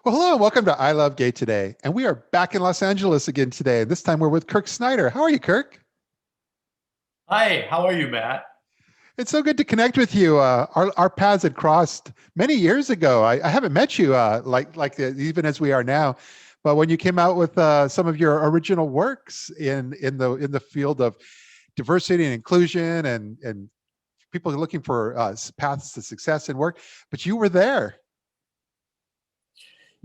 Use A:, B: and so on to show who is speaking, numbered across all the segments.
A: Well, hello and welcome to I Love Gay today. And we are back in Los Angeles again today. This time we're with Kirk Snyder. How are you, Kirk?
B: Hi, how are you, Matt?
A: It's so good to connect with you. Our paths had crossed many years ago. I haven't met you even as we are now, but when you came out with some of your original works in the field of diversity and inclusion and people looking for paths to success and work, but you were there.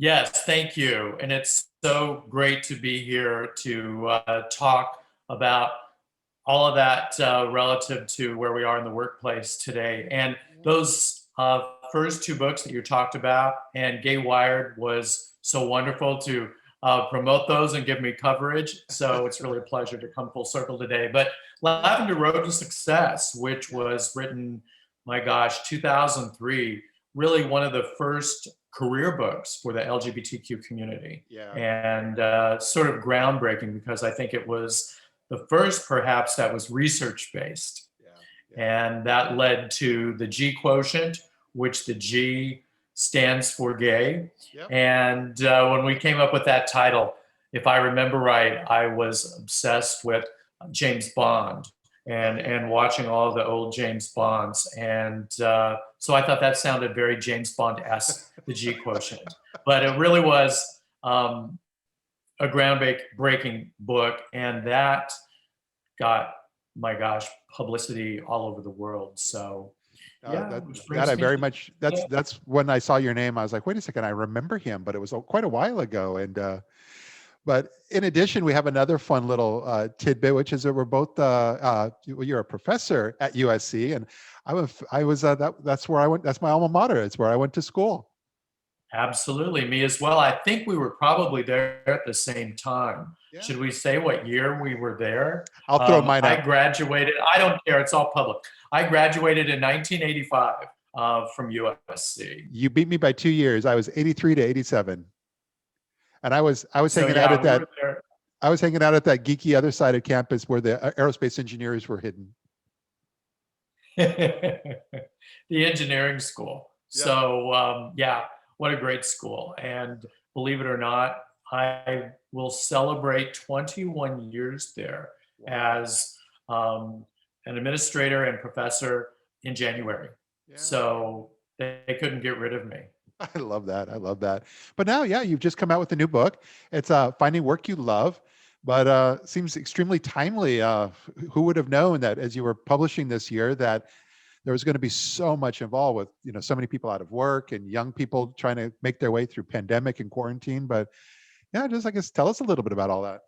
B: Yes, thank you. And it's so great to be here to talk about all of that relative to where we are in the workplace today. And those first two books that you talked about, and Gay Wired was so wonderful to promote those and give me coverage. So it's really a pleasure to come full circle today. But Lavender Road to Success, which was written, my gosh, 2003, really one of the first career books for the LGBTQ community.
A: Yeah.
B: And sort of groundbreaking because I think it was the first perhaps that was research based.
A: Yeah.
B: And that led to the G Quotient, which the G stands for gay.
A: Yep.
B: And when we came up with that title, if I remember right, I was obsessed with James Bond and watching all the old James Bonds. And so I thought that sounded very James Bond-esque, the G Quotient. But it really was a groundbreaking book, and that got, my gosh, publicity all over the world. So yeah,
A: that's when I saw your name. I was like, wait a second, I remember him, but it was quite a while ago. And but in addition, we have another fun little tidbit, which is that we're both you're a professor at USC, and that's where I went. That's my alma mater. It's where I went to school.
B: Absolutely, me as well. I think we were probably there at the same time.
A: Yeah.
B: Should we say what year we were there?
A: I'll throw mine
B: I
A: out.
B: graduated, I don't care, it's all public. I graduated in 1985 from USC.
A: You beat me by 2 years. I was 83 to 87. And I was
B: So
A: hanging
B: yeah,
A: out at
B: we
A: that
B: were there.
A: I was hanging out at that geeky other side of campus where the aerospace engineers were hidden.
B: The engineering school.
A: Yeah.
B: So yeah, what a great school. And believe it or not, I will celebrate 21 years there as an administrator and professor in January.
A: Yeah.
B: So they couldn't get rid of me.
A: I love that. I love that. But now, yeah, you've just come out with a new book. It's Finding Work You Love, but seems extremely timely. Who would have known that as you were publishing this year that there was going to be so much involved with, so many people out of work and young people trying to make their way through pandemic and quarantine. But yeah, just I guess tell us a little bit about all that.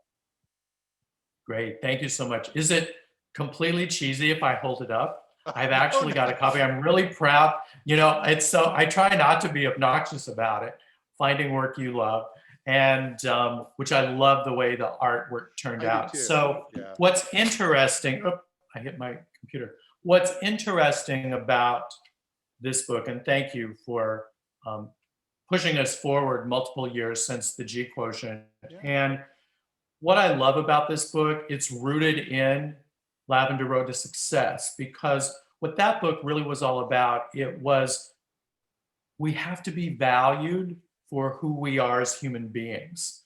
B: Great. Thank you so much. Is it completely cheesy if I hold it up? I've actually got a copy. I'm really proud. It's so I try not to be obnoxious about it. Finding Work You Love, and which I love the way the artwork turned out. So
A: yeah.
B: What's interesting? Oh, I hit my computer. What's interesting about this book, and thank you for pushing us forward multiple years since the G Quotient.
A: Yeah.
B: And what I love about this book, it's rooted in Lavender Road to Success, because what that book really was all about, it was we have to be valued for who we are as human beings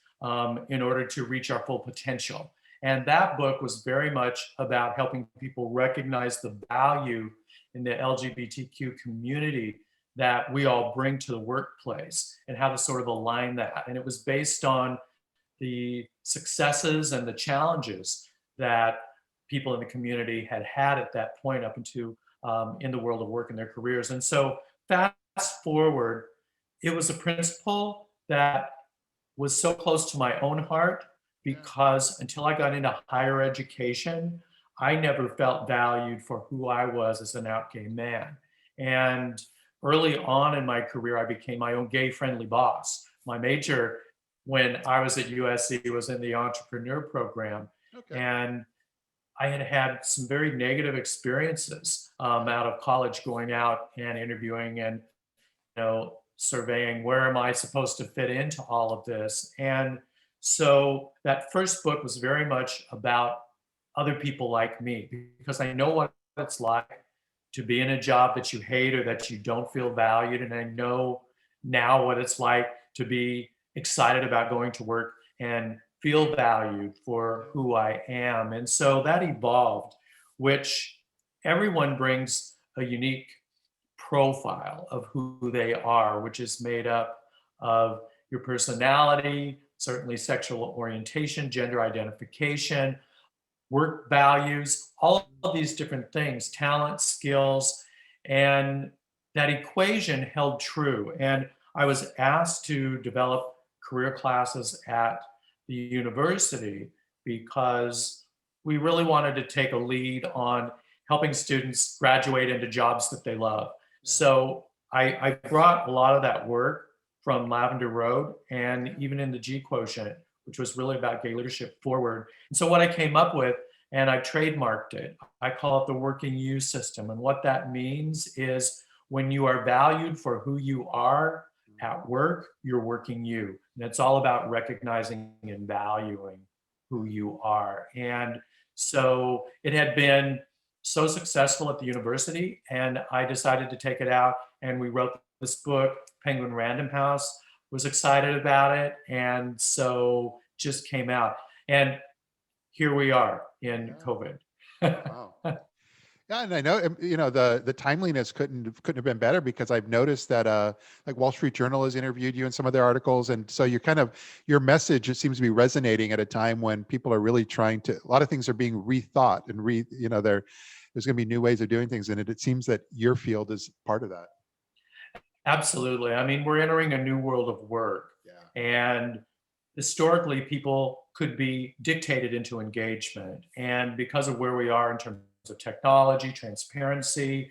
B: in order to reach our full potential. And that book was very much about helping people recognize the value in the LGBTQ community that we all bring to the workplace and how to sort of align that. And it was based on the successes and the challenges that people in the community had at that point up into in the world of work and their careers. And so fast forward, it was a principle that was so close to my own heart because until I got into higher education, I never felt valued for who I was as an out gay man. And early on in my career, I became my own gay-friendly boss. My major when I was at USC was in the entrepreneur program.
A: Okay.
B: And I had had some very negative experiences out of college, going out and interviewing and surveying where am I supposed to fit into all of this. And so that first book was very much about other people like me, because I know what it's like to be in a job that you hate or that you don't feel valued. And I know now what it's like to be excited about going to work and feel valued for who I am. And so that evolved, which everyone brings a unique profile of who they are, which is made up of your personality, certainly sexual orientation, gender identification, work values, all of these different things, talent, skills, and that equation held true. And I was asked to develop career classes at the university because we really wanted to take a lead on helping students graduate into jobs that they love. So I brought a lot of that work from Lavender Road and even in the G Quotient, which was really about gay leadership forward. And so what I came up with, and I trademarked it, I call it the working you system. And what that means is when you are valued for who you are at work, you're working you. And it's all about recognizing and valuing who you are. And so it had been so successful at the university, and I decided to take it out, and we wrote this book. Penguin Random House was excited about it, and so just came out. And here we are in COVID.
A: Wow. Yeah, and I know the timeliness couldn't have been better, because I've noticed that like Wall Street Journal has interviewed you in some of their articles, and so your message, it seems to be resonating at a time when people are really trying to, a lot of things are being rethought and there's going to be new ways of doing things, and it seems that your field is part of that.
B: Absolutely. I mean, we're entering a new world of work,
A: Yeah.
B: and historically, people could be dictated into engagement. And because of where we are in terms of technology, transparency,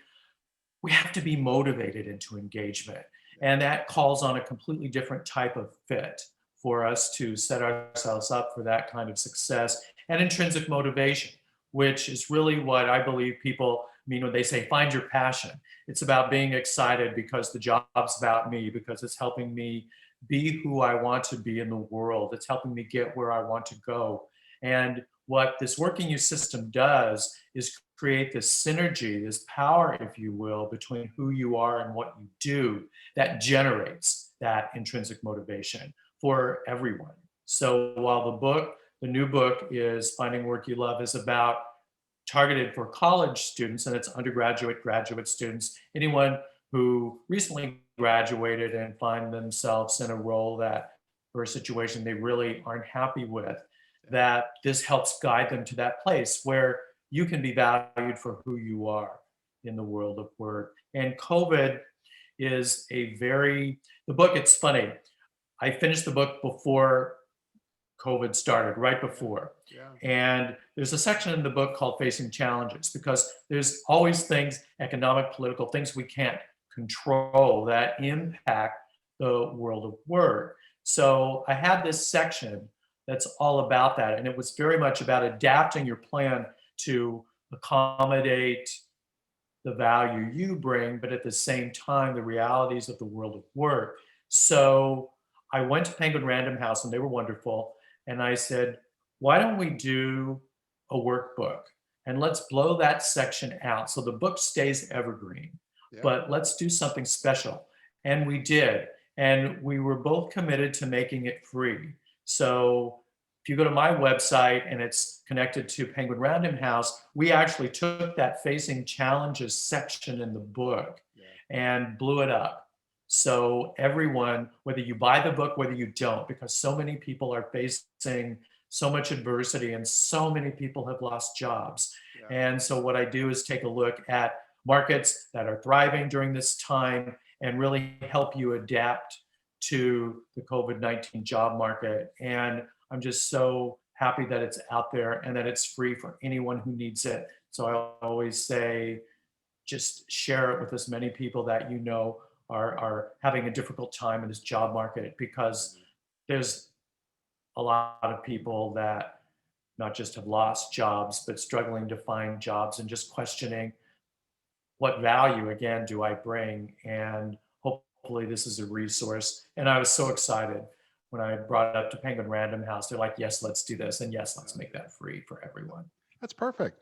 B: we have to be motivated into engagement. And that calls on a completely different type of fit for us to set ourselves up for that kind of success and intrinsic motivation, which is really what I believe people mean when they say, find your passion. It's about being excited because the job's about me, because it's helping me be who I want to be in the world. It's helping me get where I want to go. And what this working you system does is create this synergy, this power, if you will, between who you are and what you do that generates that intrinsic motivation for everyone. So while the new book is Finding Work You Love, is about targeted for college students, and it's undergraduate, graduate students, anyone who recently graduated and find themselves in a role or a situation they really aren't happy with, that this helps guide them to that place where you can be valued for who you are in the world of work. And COVID is the book, it's funny. I finished the book before COVID started, right before.
A: Yeah.
B: And there's a section in the book called Facing Challenges, because there's always things, economic, political things we can't control that impact the world of work. So I had this section that's all about that. And it was very much about adapting your plan to accommodate the value you bring, but at the same time, the realities of the world of work. So I went to Penguin Random House, and they were wonderful. And I said, why don't we do a workbook? And let's blow that section out so the book stays evergreen, but let's do something special. And we did. And we were both committed to making it free. So if you go to my website and it's connected to Penguin Random House, we actually took that Facing Challenges section in the book and blew it up. So everyone, whether you buy the book, whether you don't, because so many people are facing so much adversity and so many people have lost jobs. And so what I do is take a look at markets that are thriving during this time and really help you adapt to the COVID-19 job market. And I'm just so happy that it's out there and that it's free for anyone who needs it. So I always say, just share it with as many people that you know are having a difficult time in this job market, because there's a lot of people that not just have lost jobs, but struggling to find jobs and just questioning what value, again, do I bring? And hopefully this is a resource. And I was so excited when I brought it up to Penguin Random House. They're like, yes, let's do this. And yes, let's make that free for everyone.
A: That's perfect.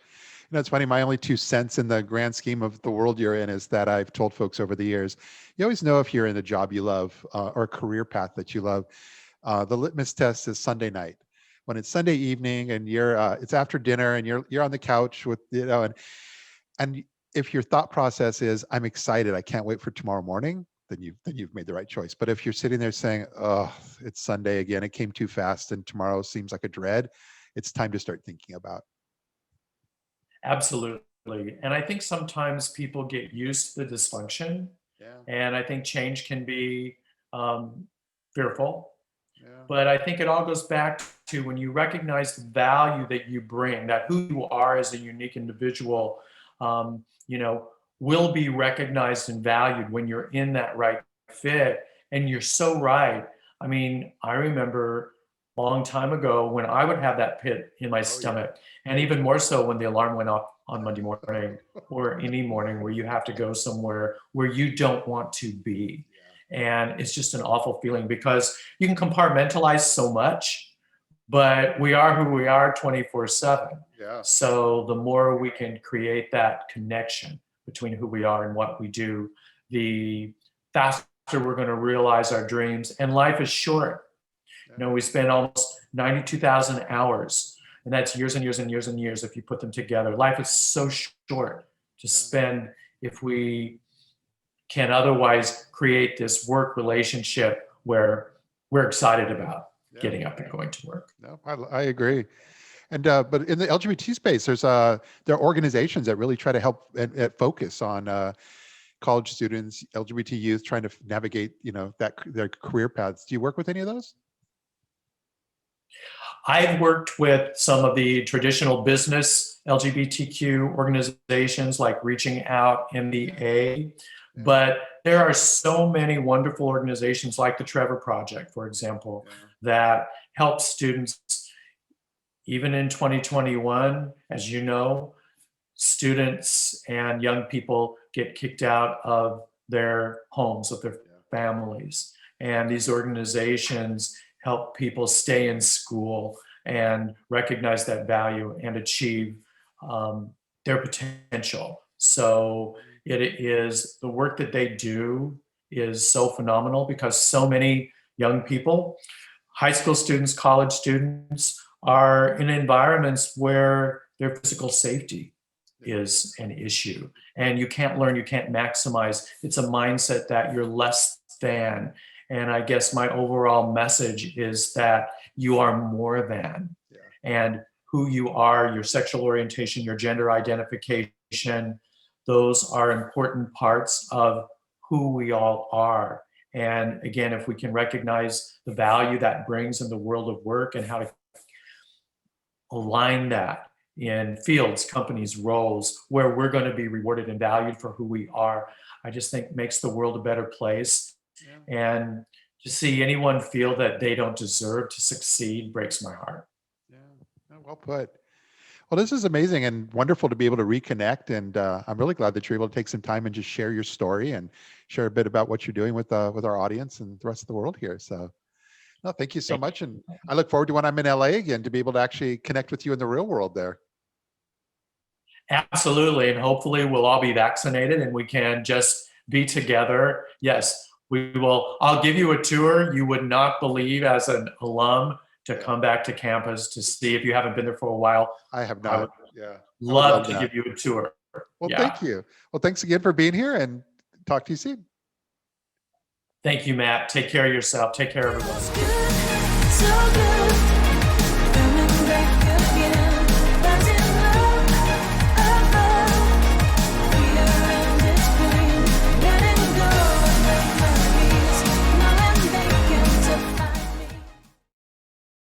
A: It's funny. My only 2 cents in the grand scheme of the world you're in is that I've told folks over the years, you always know if you're in a job you love or a career path that you love. The litmus test is Sunday night. When it's Sunday evening and it's after dinner and you're on the couch with, and if your thought process is, I'm excited, I can't wait for tomorrow morning, then you've made the right choice. But if you're sitting there saying, oh, it's Sunday again, it came too fast and tomorrow seems like a dread, it's time to start thinking about.
B: Absolutely. And I think sometimes people get used to the dysfunction,
A: Yeah.
B: and I think change can be fearful.
A: Yeah.
B: But I think it all goes back to when you recognize the value that you bring, that who you are as a unique individual, you know, will be recognized and valued when you're in that right fit. And you're so right. I mean, I remember a long time ago when I would have that pit in my stomach, and even more so when the alarm went off on Monday morning or any morning where you have to go somewhere where you don't want to be. And it's just an awful feeling because you can compartmentalize so much, but we are who we are 24/7.
A: Yeah.
B: So the more we can create that connection between who we are and what we do, the faster we're going to realize our dreams. And life is short. You know, we spend almost 92,000 hours, and that's years and years and years and years if you put them together. Life is so short to spend if we can otherwise create this work relationship where we're excited about getting up and going to work.
A: No, I agree. And but in the LGBT space, there are organizations that really try to help and focus on college students, LGBT youth, trying to navigate, their career paths. Do you work with any of those?
B: I've worked with some of the traditional business LGBTQ organizations like Reaching Out, MBA, but there are so many wonderful organizations like the Trevor Project, for example, that help students. Even in 2021, as you know, students and young people get kicked out of their homes, of their families. And these organizations help people stay in school and recognize that value and achieve their potential. So it is, the work that they do is so phenomenal because so many young people, high school students, college students, are in environments where their physical safety is an issue. And you can't learn, you can't maximize. It's a mindset that you're less than. And I guess my overall message is that you are more than. And who you are, your sexual orientation, your gender identification, those are important parts of who we all are. And again, if we can recognize the value that brings in the world of work and how to align that in fields, companies, roles where we're going to be rewarded and valued for who we are, I just think makes the world a better place. And to see anyone feel that they don't deserve to succeed breaks my heart.
A: Yeah, well put. Well, this is amazing and wonderful to be able to reconnect. And I'm really glad that you're able to take some time and just share your story and share a bit about what you're doing with our audience and the rest of the world here. So no, thank you so much. And I look forward to when I'm in LA again to be able to actually connect with you in the real world there.
B: Absolutely. And hopefully we'll all be vaccinated and we can just be together. Yes, we will. I'll give you a tour you would not believe as an alum to come back to campus to see if you haven't been there for a while.
A: I have not.
B: Love to give you a tour.
A: Well, thank you. Well, thanks again for being here and talk to you soon.
B: Thank you, Matt. Take care of yourself. Take care, everyone.
C: So good.